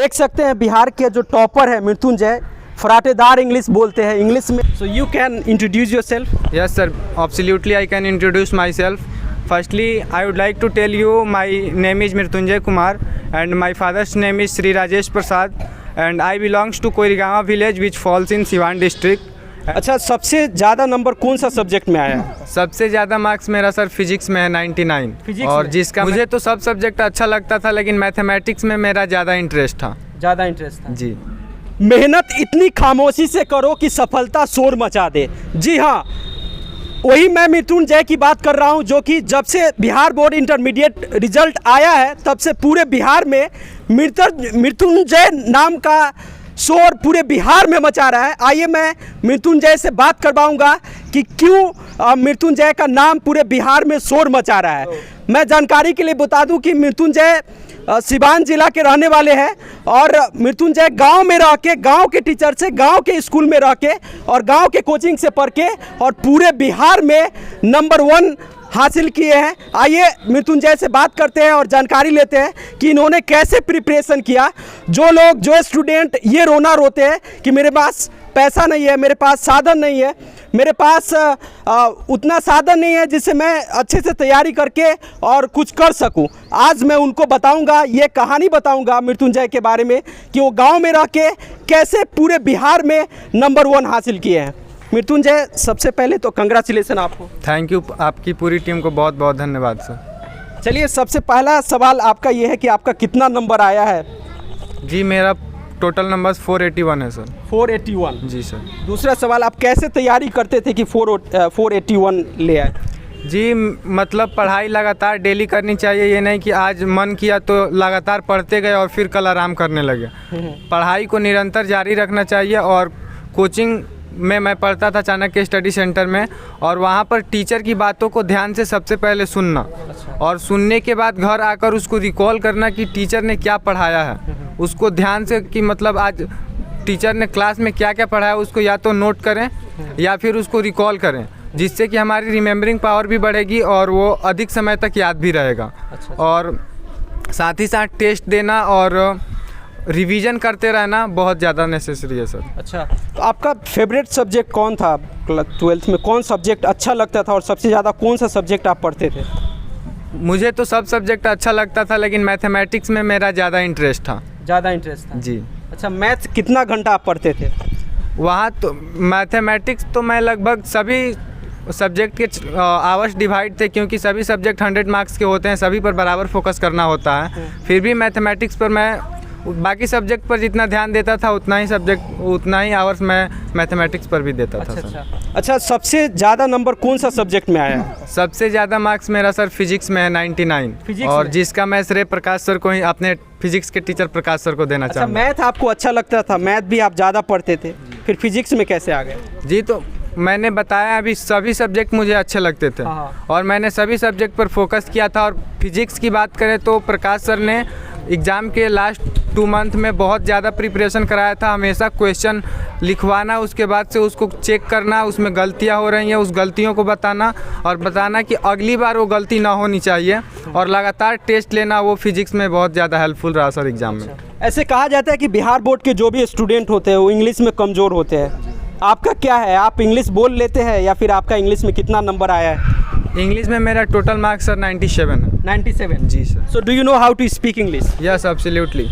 देख सकते हैं बिहार के जो टॉपर है मृत्युंजय, फराटेदार इंग्लिश बोलते हैं इंग्लिश में। So you can introduce yourself. Yes, sir. Absolutely, I can introduce myself. Firstly, I would like to tell you my name is Mrityunjay Kumar and my father's name is Sri Rajesh Prasad and I belongs to Koirigama village which falls in Siwan district. अच्छा, सबसे ज़्यादा number कौन सा subject में आया है? सबसे ज़्यादा मार्क्स मेरा सर फिजिक्स में है 99। Physics और में? जिसका मुझे तो सब सब्जेक्ट अच्छा लगता था लेकिन मैथमेटिक्स में मेरा ज़्यादा इंटरेस्ट था। ज़्यादा इंटरेस्ट था जी। मेहनत इतनी खामोशी से करो कि सफलता शोर मचा दे। जी हाँ, वही मैं मृत्युंजय की बात कर रहा हूँ, जो कि जब से बिहार बोर्ड इंटरमीडिएट रिजल्ट आया है तब से पूरे बिहार में मृत्युंजय नाम का शोर पूरे बिहार में मचा रहा है। आइए मैं मृत्युंजय से बात करवाऊंगा कि क्यों मृत्युंजय का नाम पूरे बिहार में शोर मचा रहा है। मैं जानकारी के लिए बता दूं कि मृत्युंजय सिवान जिला के रहने वाले हैं और मृत्युंजय गांव में रह के, गांव के टीचर से, गांव के स्कूल में रह के और गांव के कोचिंग से पढ़ के और पूरे बिहार में नंबर 1 हासिल किए हैं। आइए मृत्युंजय से बात करते हैं और जानकारी लेते हैं कि इन्होंने कैसे प्रिपरेशन किया। जो स्टूडेंट ये रोना रोते हैं कि मेरे पास पैसा नहीं है, मेरे पास साधन नहीं है, मेरे पास उतना साधन नहीं है जिससे मैं अच्छे से तैयारी करके और कुछ कर सकूं। आज मैं उनको बताऊंगा, ये कहानी बताऊंगा मृत्युंजय के बारे में कि वो गांव में रह के कैसे पूरे बिहार में नंबर 1 हासिल किए हैं। मृत्युंजय, सबसे पहले तो कंग्रेचुलेसन आपको। थैंक यू, आपकी पूरी टीम को बहुत बहुत धन्यवाद सर। चलिए, सबसे पहला सवाल आपका ये है कि आपका कितना नंबर आया है? जी, मेरा टोटल नंबर 481 है सर। 481? जी सर। दूसरा सवाल, आप कैसे तैयारी करते थे कि 481 ले आए? जी, मतलब पढ़ाई लगातार डेली करनी चाहिए, ये नहीं कि आज मन किया तो लगातार पढ़ते गए और फिर कल आराम करने लगे। पढ़ाई को निरंतर जारी रखना चाहिए और कोचिंग में मैं पढ़ता था चाणक्य स्टडी सेंटर में और वहाँ पर टीचर की बातों को ध्यान से सबसे पहले सुनना और सुनने के बाद घर आकर उसको रिकॉल करना कि टीचर ने क्या पढ़ाया है, उसको ध्यान से कि मतलब आज टीचर ने क्लास में क्या क्या पढ़ाया उसको या तो नोट करें या फिर उसको रिकॉल करें, जिससे कि हमारी रिमेम्बरिंग पावर भी बढ़ेगी और वो अधिक समय तक याद भी रहेगा। और साथ ही साथ टेस्ट देना और रिवीजन करते रहना बहुत ज़्यादा नेसेसरी है सर। अच्छा, तो आपका फेवरेट सब्जेक्ट कौन था 12th में? कौन सब्जेक्ट अच्छा लगता था और सबसे ज़्यादा कौन सा सब्जेक्ट आप पढ़ते थे? मुझे तो सब सब्जेक्ट अच्छा लगता था लेकिन मैथमेटिक्स में मेरा ज़्यादा इंटरेस्ट था। ज़्यादा इंटरेस्ट था? जी। अच्छा, मैथ्स कितना घंटा आप पढ़ते थे? वहाँ तो मैथमेटिक्स तो मैं लगभग सभी सब्जेक्ट के आवर्स डिवाइड थे, क्योंकि सभी सब्जेक्ट 100 मार्क्स के होते हैं, सभी पर बराबर फोकस करना होता है। फिर भी मैथमेटिक्स पर मैं बाकी सब्जेक्ट पर जितना ध्यान देता था उतना ही आवर्स मैं मैथमेटिक्स पर भी देता था सर। अच्छा, सबसे ज़्यादा नंबर कौन सा सब्जेक्ट में आया? सबसे ज़्यादा मार्क्स मेरा सर फिजिक्स में है 99 और जिसका मैं श्रेय प्रकाश सर को ही, अपने फिजिक्स के टीचर प्रकाश सर को देना चाहूँगा। मैथ आपको अच्छा लगता था, मैथ भी आप ज़्यादा पढ़ते थे, फिर फिजिक्स में कैसे आ गए? जी, तो मैंने बताया अभी सभी सब्जेक्ट मुझे अच्छे लगते थे और मैंने सभी सब्जेक्ट पर फोकस किया था। और फिजिक्स की बात करें तो प्रकाश सर ने एग्ज़ाम के लास्ट 2 मंथ में बहुत ज़्यादा प्रिपरेशन कराया था। हमेशा क्वेश्चन लिखवाना, उसके बाद से उसको चेक करना, उसमें गलतियां हो रही हैं उस गलतियों को बताना और बताना कि अगली बार वो गलती ना होनी चाहिए और लगातार टेस्ट लेना, वो फिजिक्स में बहुत ज़्यादा हेल्पफुल रहा सर एग्ज़ाम में। ऐसे कहा जाता है कि बिहार बोर्ड के जो भी स्टूडेंट होते हैं वो इंग्लिश में कमज़ोर होते हैं, आपका क्या है? आप इंग्लिश बोल लेते हैं या फिर आपका इंग्लिश में कितना नंबर आया है? इंग्लिश में मेरा टोटल मार्क्स सर 97 है। 97? जी sir. So do you know how to speak English? Yes, absolutely.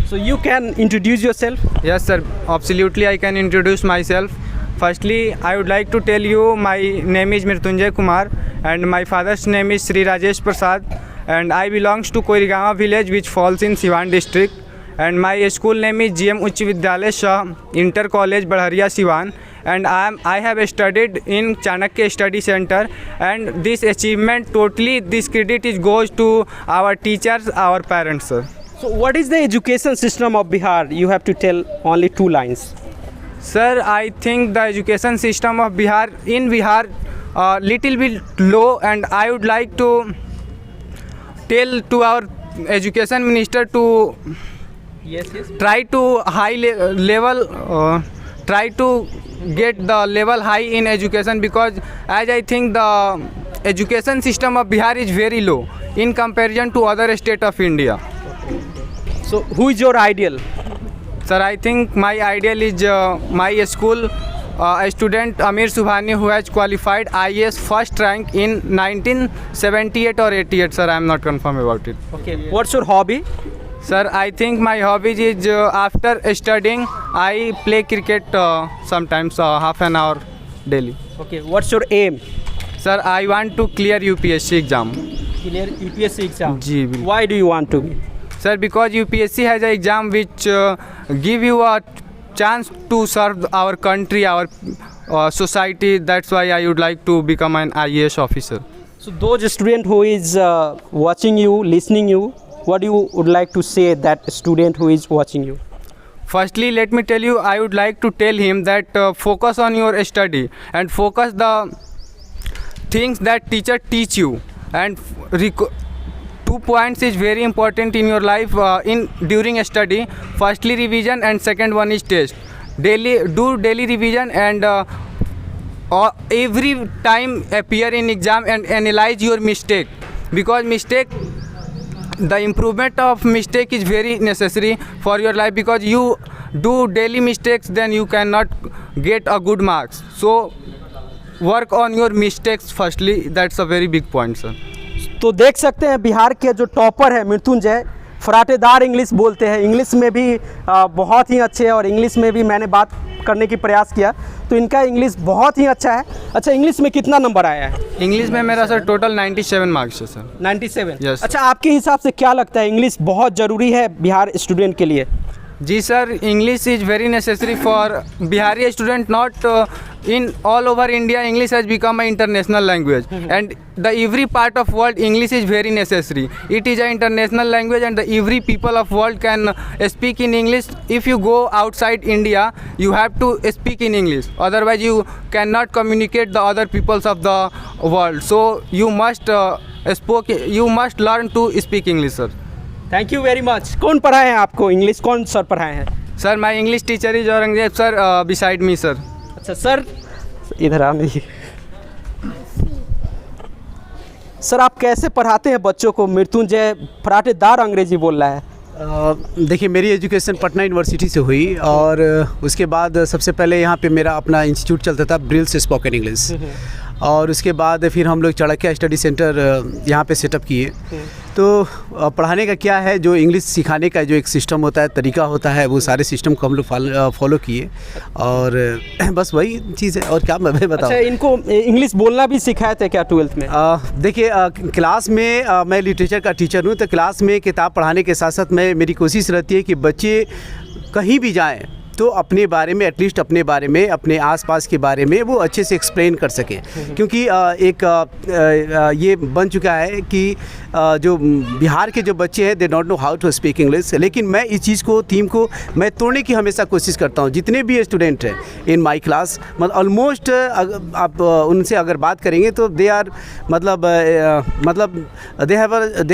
So you can introduce yourself? Yes sir, absolutely I can introduce myself. Firstly, I would like to tell you my name is Mrityunjay Kumar and my father's name is Sri Rajesh Prasad and I belongs to Koirigama village which falls in Siwan district and my school name is GM Uch Vidyalaya Shah Inter College Badharia Siwan and I have studied in Chanakya Study Center and this achievement totally this credit is goes to our teachers, our parents sir. So what is the education system of Bihar? You have to tell only 2 lines. Sir, I think the education system of Bihar little bit low and I would like to tell to our education minister to try to high level try to get the level high in education, because as I think the education system of Bihar is very low in comparison to other state of India. So who is your ideal? Sir, I think my ideal is my school student Amir Subhani, who has qualified IAS first rank in 1978 or 88. Sir, I am not confirm about it. Okay, what's your hobby? Sir, I think my hobby is after studying, I play cricket sometimes half an hour daily. Okay, what's your aim? Sir, I want to clear UPSC exam. Clear UPSC exam. जी बिल्कुल. Why do you want to be? Sir, because UPSC has an exam which give you a chance to serve our country, our society. That's why I would like to become an IAS officer. So those student who is watching you, listening you, what you would like to say that student who is watching you? Firstly, let me tell you, I would like to tell him that focus on your study and focus the things that teacher teach you, and 2 points is very important in your life in during study. Firstly, revision, and second one is test. Do daily revision, and every time appear in exam and analyze your mistake, because the improvement of mistake is very necessary for your life, because you do daily mistakes, then you cannot get a good marks. So work on your mistakes firstly. That's a very big point, sir. तो देख सकते हैं बिहार के जो topper है Mrityunjay, फराटेदार English बोलते हैं, English में भी बहुत ही अच्छे हैं, और इंग्लिश में भी मैंने बात करने की प्रयास किया तो इनका इंग्लिश बहुत ही अच्छा है। अच्छा, इंग्लिश में कितना नंबर आया है? इंग्लिश में मेरा सर टोटल 97 मार्क्स है सर। 97? Yes. अच्छा, आपके हिसाब से क्या लगता है इंग्लिश बहुत ज़रूरी है बिहार स्टूडेंट के लिए? जी sir, English is very necessary for Bihari student, not in all over India. English has become an international language, and the every part of world English is very necessary. It is an international language, and the every people of world can speak in English. If you go outside India, you have to speak in English, otherwise you cannot communicate the other peoples of the world. So you must learn to speak English, sir. Thank you very much. कौन पढ़ाए हैं आपको English? कौन sir पढ़ाए हैं? Sir, my English teacher is Aurangzeb sir beside me sir. अच्छा sir, इधर आ मेरी। सर, आप कैसे पढ़ाते हैं बच्चों को? मृत्युंजय फराटेदार अंग्रेजी बोल रहा है। देखिए, मेरी एजुकेशन पटना यूनिवर्सिटी से हुई, और उसके बाद सबसे पहले यहाँ पे मेरा अपना इंस्टीट्यूट चलता था, ब्रिल्स स्पोकन इंग्लिश, और उसके बाद फिर हम लोग चाणक्य स्टडी सेंटर यहाँ पे सेटअप किए। तो पढ़ाने का क्या है, जो इंग्लिश सिखाने का जो एक सिस्टम होता है, तरीका होता है, वो सारे सिस्टम को हम लोग फॉलो किए, और बस वही चीज़ है। और क्या मैं बताऊँ? अच्छा, इनको इंग्लिश बोलना भी सिखाए थे क्या 12th में? देखिए, क्लास में मैं लिटरेचर का टीचर हूँ, तो क्लास में किताब पढ़ाने के साथ साथ मेरी कोशिश रहती है कि बच्चे कहीं भी जाएँ तो अपने बारे में, एटलीस्ट अपने बारे में, अपने आसपास के बारे में वो अच्छे से एक्सप्लेन कर सकें, क्योंकि ये बन चुका है कि जो बिहार के जो बच्चे हैं, they don't know how to speak English. लेकिन मैं इस चीज़ को, थीम को मैं तोड़ने की हमेशा कोशिश करता हूँ। जितने भी स्टूडेंट हैं इन माई क्लास, मतलब ऑलमोस्ट आप उनसे अगर बात करेंगे तो दे आर मतलब they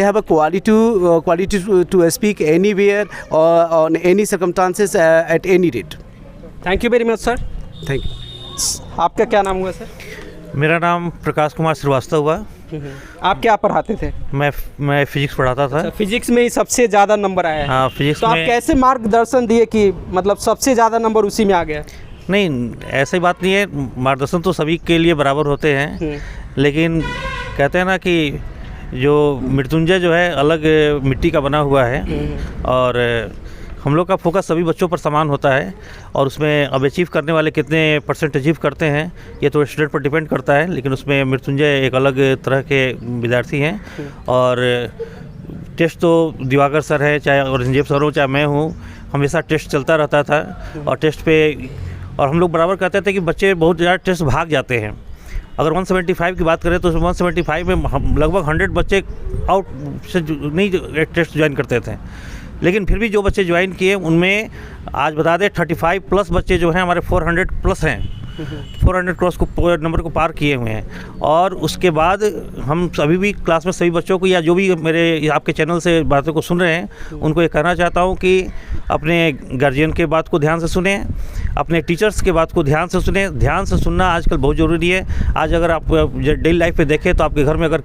have a quality to speak anywhere on any circumstances at any rate. Thank you very much sir. Thank you. आपका क्या नाम हुआ सर? मेरा नाम प्रकाश कुमार श्रीवास्तव हुआ। आप क्या पढ़ाते थे? मैं फिजिक्स पढ़ाता था। फिजिक्स में ही सबसे ज़्यादा नंबर आया है? हाँ, फिजिक्स तो में। आप कैसे मार्गदर्शन दिए कि मतलब सबसे ज़्यादा नंबर उसी में आ गया? नहीं, ऐसी बात नहीं है, मार्गदर्शन तो सभी के लिए बराबर होते हैं, लेकिन कहते हैं ना कि जो मृत्युंजय जो है अलग मिट्टी का बना हुआ है, और हम लोग का फोकस सभी बच्चों पर समान होता है, और उसमें अब अचीव करने वाले कितने % अचीव करते हैं ये तो स्टूडेंट पर डिपेंड करता है, लेकिन उसमें मृत्युंजय एक अलग तरह के विद्यार्थी हैं। और टेस्ट तो दिवाकर सर है, चाहे औरंगजेब सर हो, चाहे मैं हूँ, हमेशा टेस्ट चलता रहता था, और टेस्ट पे, और हम लोग बराबर कहते थे कि बच्चे बहुत ज़्यादा टेस्ट भाग जाते हैं। अगर 175 की बात करें तो 175 में लगभग 100 बच्चे आउट से नहीं टेस्ट ज्वाइन करते थे, लेकिन फिर भी जो बच्चे ज्वाइन किए उनमें आज बता दें 35+ बच्चे जो हैं हमारे 400+ हैं, 400 क्रॉस को नंबर को पार किए हुए हैं। और उसके बाद हम अभी भी क्लास में सभी बच्चों को या जो भी मेरे आपके चैनल से बातों को सुन रहे हैं उनको ये कहना चाहता हूँ कि अपने गार्जियन के बात को ध्यान से सुने, अपने टीचर्स के बात को ध्यान से सुने। ध्यान से सुनना आजकल बहुत ज़रूरी है। आज अगर आप डेली लाइफ पे देखें तो आपके घर में अगर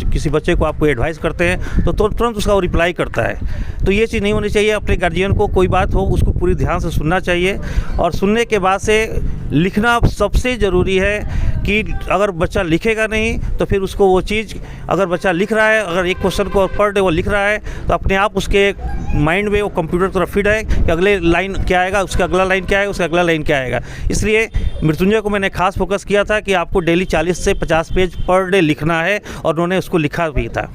किसी बच्चे को आपको एडवाइस करते हैं तो तुरंत उसका वो रिप्लाई करता है। तो ये चीज़ नहीं होनी चाहिए। अपने गार्जियन को कोई बात हो उसको पूरी ध्यान से सुनना चाहिए और सुनने के बाद से लिखना सबसे ज़रूरी है कि अगर बच्चा लिखेगा नहीं तो फिर उसको वो चीज़, अगर बच्चा लिख रहा है, अगर एक क्वेश्चन को पर डे वो लिख रहा है तो अपने आप उसके माइंड में वो कंप्यूटर की तरफ फीड है कि अगले लाइन क्या आएगा, उसका अगला लाइन क्या आएगा, उसका अगला लाइन क्या आएगा। इसलिए मृत्युंजय को मैंने खास फोकस किया था कि आपको डेली 40 से 50 पेज पर डे लिखना है और उन्होंने उसको लिखा भी था।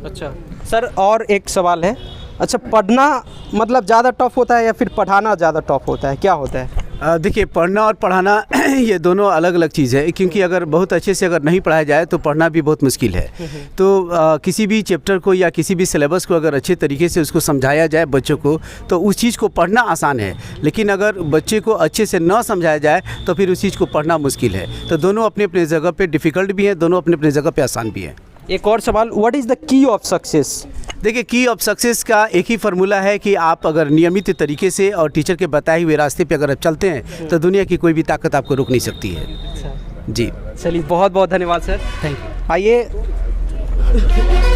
अच्छा सर, और एक सवाल है। अच्छा, पढ़ना मतलब ज़्यादा टफ होता है या फिर पढ़ाना ज़्यादा टफ होता है, क्या होता है? देखिए, पढ़ना और पढ़ाना ये दोनों अलग अलग चीज़ है, क्योंकि अगर बहुत अच्छे से अगर नहीं पढ़ाया जाए तो पढ़ना भी बहुत मुश्किल है। तो किसी भी चैप्टर को या किसी भी सिलेबस को अगर अच्छे तरीके से उसको समझाया जाए बच्चों को तो उस चीज़ को पढ़ना आसान है, लेकिन अगर बच्चे को अच्छे से न समझाया जाए तो फिर उस चीज़ को पढ़ना मुश्किल है। तो दोनों अपने अपने जगह पे डिफ़िकल्ट भी हैं, दोनों अपने अपने जगह पे आसान भी हैं। एक और सवाल, what is the key of success? देखिए, की ऑफ सक्सेस का एक ही फार्मूला है कि आप अगर नियमित तरीके से और टीचर के बताए हुए रास्ते पे अगर आप चलते हैं तो दुनिया की कोई भी ताकत आपको रोक नहीं सकती है। जी चलिए, बहुत बहुत धन्यवाद सर, थैंक यू। आइए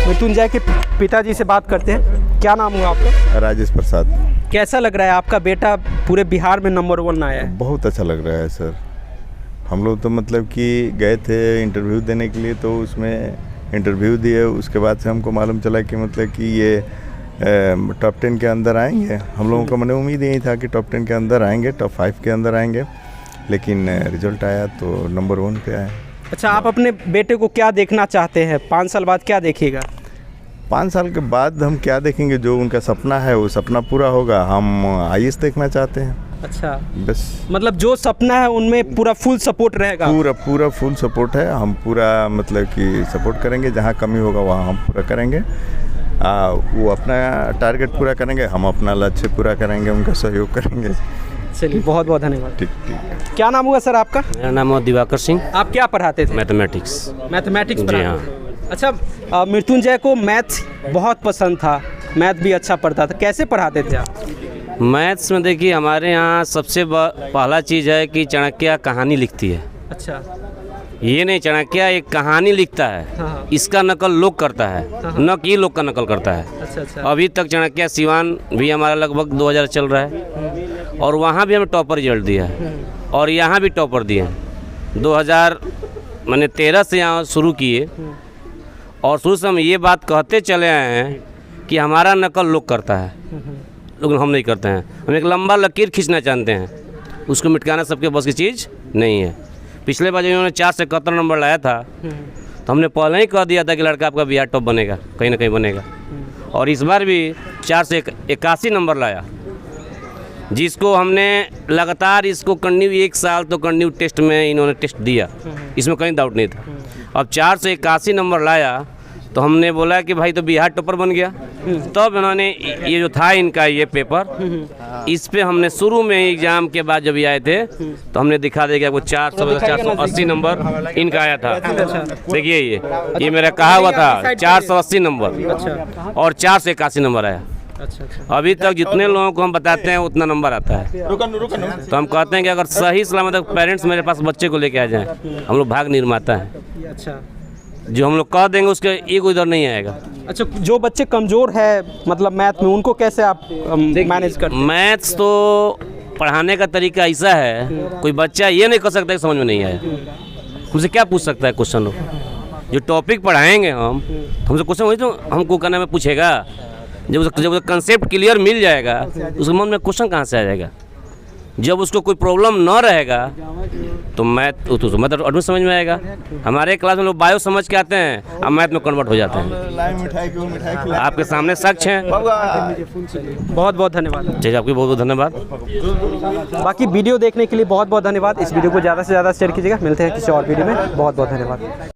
मृत्युंजय के पिताजी से बात करते हैं। क्या नाम हुआ आपका? राजेश प्रसाद। कैसा लग रहा है आपका बेटा पूरे बिहार में नंबर 1 आया है? बहुत अच्छा लग रहा है सर। हम लोग तो मतलब कि गए थे इंटरव्यू देने के लिए, तो उसमें इंटरव्यू दिए, उसके बाद से हमको मालूम चला कि मतलब कि ये टॉप 10 के अंदर आएंगे। हम लोगों का मन उम्मीद यही था कि टॉप 10 के अंदर आएंगे, टॉप 5 के अंदर आएंगे, लेकिन रिजल्ट आया तो नंबर 1 पे आया। अच्छा, आप अपने बेटे को क्या देखना चाहते हैं? 5 साल बाद क्या देखिएगा? 5 साल के बाद हम क्या देखेंगे, जो उनका सपना है वो सपना पूरा होगा। हम IAS देखना चाहते हैं। अच्छा, बस मतलब जो सपना है उनमें पूरा फुल सपोर्ट रहेगा? पूरा फुल सपोर्ट है। हम पूरा मतलब कि सपोर्ट करेंगे, जहाँ कमी होगा वहाँ हम पूरा करेंगे। वो अपना टारगेट पूरा करेंगे, हम अपना लक्ष्य पूरा करेंगे, उनका सहयोग करेंगे। चलिए, बहुत बहुत धन्यवाद। ठीक। क्या नाम हुआ सर आपका? मेरा नाम है दिवाकर सिंह। आप क्या पढ़ाते थे? मैथमेटिक्स पढ़ाते हाँ। थे। अच्छा, मृत्युंजय को मैथ बहुत पसंद था, मैथ भी अच्छा पढ़ता था, कैसे पढ़ाते थे आप? मैथ्स में देखिए, हमारे यहाँ सबसे पहला चीज़ है कि चाणक्य कहानी लिखती है। अच्छा, ये नहीं, चाणक्य एक कहानी लिखता है। हाँ। इसका नकल लोग करता है, न कि लोग का नकल करता है। अच्छा। अभी तक चाणक्य सिवान भी हमारा लगभग 2000 चल रहा है और वहाँ भी हमें टॉपर रिजल्ट दिया है और यहाँ भी टॉपर दिए हैं। 2013 से यहाँ शुरू किए और शुरू से हम ये बात कहते चले आए हैं कि हमारा नकल लोग करता है, लेकिन हम नहीं करते हैं। हम एक लंबा लकीर खींचना चाहते हैं, उसको मिटकाना सबके बस की चीज़ नहीं है। पिछले बार जब इन्होंने 4 से 71 नंबर लाया था तो हमने पहले ही कह दिया था कि लड़का आपका बिहार टॉप बनेगा, कहीं ना कहीं बनेगा। और इस बार भी 4 से 81 नंबर लाया, जिसको हमने लगातार इसको कंटिन्यू 1 साल तो कंटिन्यू टेस्ट में इन्होंने टेस्ट दिया, इसमें कहीं डाउट नहीं था। अब 4 से 81 नंबर लाया तो हमने बोला कि भाई तो बिहार टॉपर बन गया। तब इन्होंने ये जो था इनका ये पेपर, इस पे हमने शुरू में एग्जाम के बाद जब ये आए थे तो हमने दिखा दिया कि आपको 480 नंबर इनका आया था। देखिए ये मेरा कहा हुआ था 480 नंबर और 4 से 81 नंबर आया। अभी तक जितने लोगों को हम बताते हैं उतना नंबर आता है। तो हम कहते हैं कि अगर सही सलामत पेरेंट्स मेरे पास बच्चे को लेके आ जाएं, हम लोग भाग निर्माता हैं। अच्छा, जो हम लोग कह देंगे उसके एक इधर नहीं आएगा। अच्छा, जो बच्चे कमज़ोर है मतलब मैथ में, उनको कैसे आप मैनेज करते हैं? मैथ्स तो पढ़ाने का तरीका ऐसा है, कोई बच्चा ये नहीं कर सकता कि समझ में नहीं आया। हमसे क्या पूछ सकता है क्वेश्चन? जो टॉपिक पढ़ाएंगे हम, हमसे क्वेश्चन वही तो हमको करने में पूछेगा। जब कंसेप्ट क्लियर मिल जाएगा उसके मन में क्वेश्चन कहाँ से आ जाएगा? जब उसको कोई प्रॉब्लम न रहेगा तो मैथ तो मतलब एडमिट समझ में आएगा। हमारे क्लास में लोग बायो समझ के आते हैं, अब मैथ में कन्वर्ट हो जाते हैं। आपके सामने सच हैं। बहुत बहुत धन्यवाद। जी, आपकी बहुत बहुत धन्यवाद। बाकी वीडियो देखने के लिए बहुत बहुत धन्यवाद। इस वीडियो को ज़्यादा से ज़्यादा शेयर कीजिएगा। मिलते हैं किसी और वीडियो में। बहुत बहुत धन्यवाद।